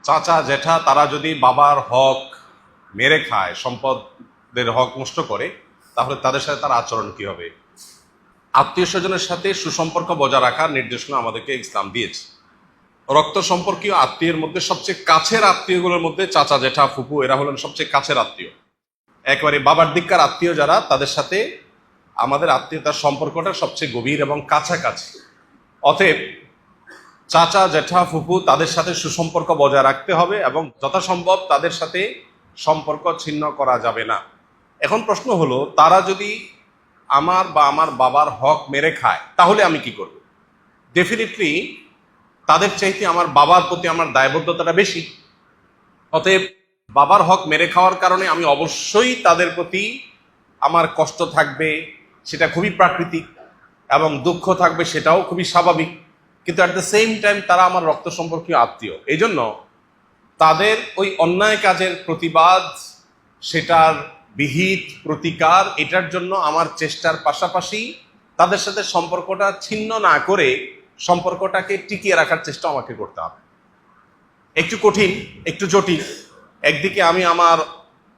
চাচা জেঠা তারা যদি বাবার হক মেরে খায়, সম্পদের হক নষ্ট করে, তাহলে তাদের সাথে তার আচরণ কি হবে? আত্মীয় স্বজনের সাথে সুসম্পর্ক বজায় রাখার নির্দেশনা আমাদেরকে ইসলাম দিয়েছে। রক্ত সম্পর্কীয় আত্মীয়ের মধ্যে সবচেয়ে কাছের আত্মীয়গুলোর মধ্যে চাচা জেঠা ফুপু এরা হলেন সবচেয়ে কাছের আত্মীয়। একেবারে বাবার দিককার আত্মীয় যারা, তাদের সাথে আমাদের আত্মীয়তার সম্পর্কটা সবচেয়ে গভীর এবং কাছাকাছি। অতএব চাচা জেঠা ফুপু তাদের সাথে সুসম্পর্ক বজায় রাখতে হবে এবং যথাসম্ভব তাদের সাথে সম্পর্ক ছিন্ন করা যাবে না। এখন প্রশ্ন হলো, তারা যদি আমার বা আমার বাবার হক মেরে খায় তাহলে আমি কি করব? ডেফিনেটলি তাদের চাইতে আমার বাবার প্রতি আমার দায়বদ্ধতাটা বেশি। অতএব বাবার হক মেরে খাওয়ার কারণে আমি অবশ্যই তাদের প্রতি আমার কষ্ট থাকবে, সেটা খুবই প্রাকৃতিক, এবং দুঃখ থাকবে, সেটাও খুবই স্বাভাবিক। কিন্তু অ্যাট দ্য সেম টাইম তারা আমার রক্ত সম্পর্কীয় আত্মীয়। এই জন্য তাদের ওই অন্যায় কাজের প্রতিবাদ, সেটার বিহিত প্রতিকার, এটার জন্য আমার চেষ্টার পাশাপাশি তাদের সাথে সম্পর্কটা ছিন্ন না করে সম্পর্কটাকে টিকিয়ে রাখার চেষ্টা আমাকে করতে হবে। একটু কঠিন, একটু জটিল। একদিকে আমি আমার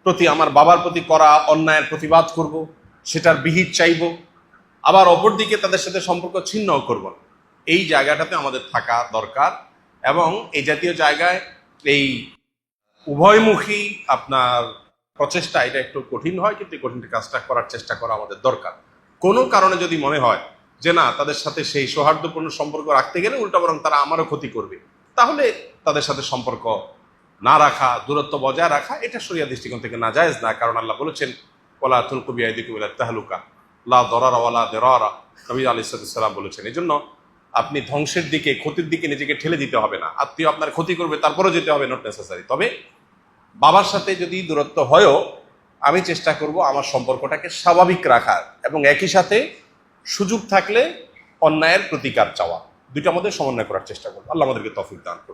প্রতি, আমার বাবার প্রতি করা অন্যায়ের প্রতিবাদ করব, সেটার বিহিত চাইব, আবার অপরদিকে তাদের সাথে সম্পর্ক ছিন্নও করব না। এই জায়গাটাতে আমাদের থাকা দরকার, এবং এই জাতীয় জায়গায় এই উভয়মুখী আপনার প্রচেষ্টা, এটা একটু কঠিন হয়, কিন্তু এই কঠিন কাজটা করার চেষ্টা করা আমাদের দরকার। কোনো কারণে যদি মনে হয় যে না, তাদের সাথে সেই সৌহার্দ্যপূর্ণ সম্পর্ক রাখতে গেলে উল্টা বরং তারা আমারও ক্ষতি করবে, তাহলে তাদের সাথে সম্পর্ক না রাখা, দূরত্ব বজায় রাখা, এটা শরিয়া দৃষ্টিকোণ থেকে নাজায়েজ না। কারণ আল্লাহ বলেছেন, ওয়ালা তুলকু বিআইদিকুম ইলা তাহলুকা লা দরারা ওয়ালা দিরারা, নবী আলাইহিস সালাম বলেছেন। এই জন্য আপনি ধ্বংসের দিকে, ক্ষতির দিকে নিজেকে ঠেলে দিতে হবে না। আত্মীয় আপনার ক্ষতি করবে, তারপরেও যেতে হবে, নট নেসেসারি। তবে বাবার সাথে যদি দূরত্ব হয়ও, আমি চেষ্টা করব আমার সম্পর্কটাকে স্বাভাবিক রাখার, এবং একই সাথে সুযোগ থাকলে অন্যায়ের প্রতিকার চাওয়া, দুইটার মধ্যে সমন্বয় করার চেষ্টা করবো। আল্লাহ আমাদেরকে তৌফিক দান করুন।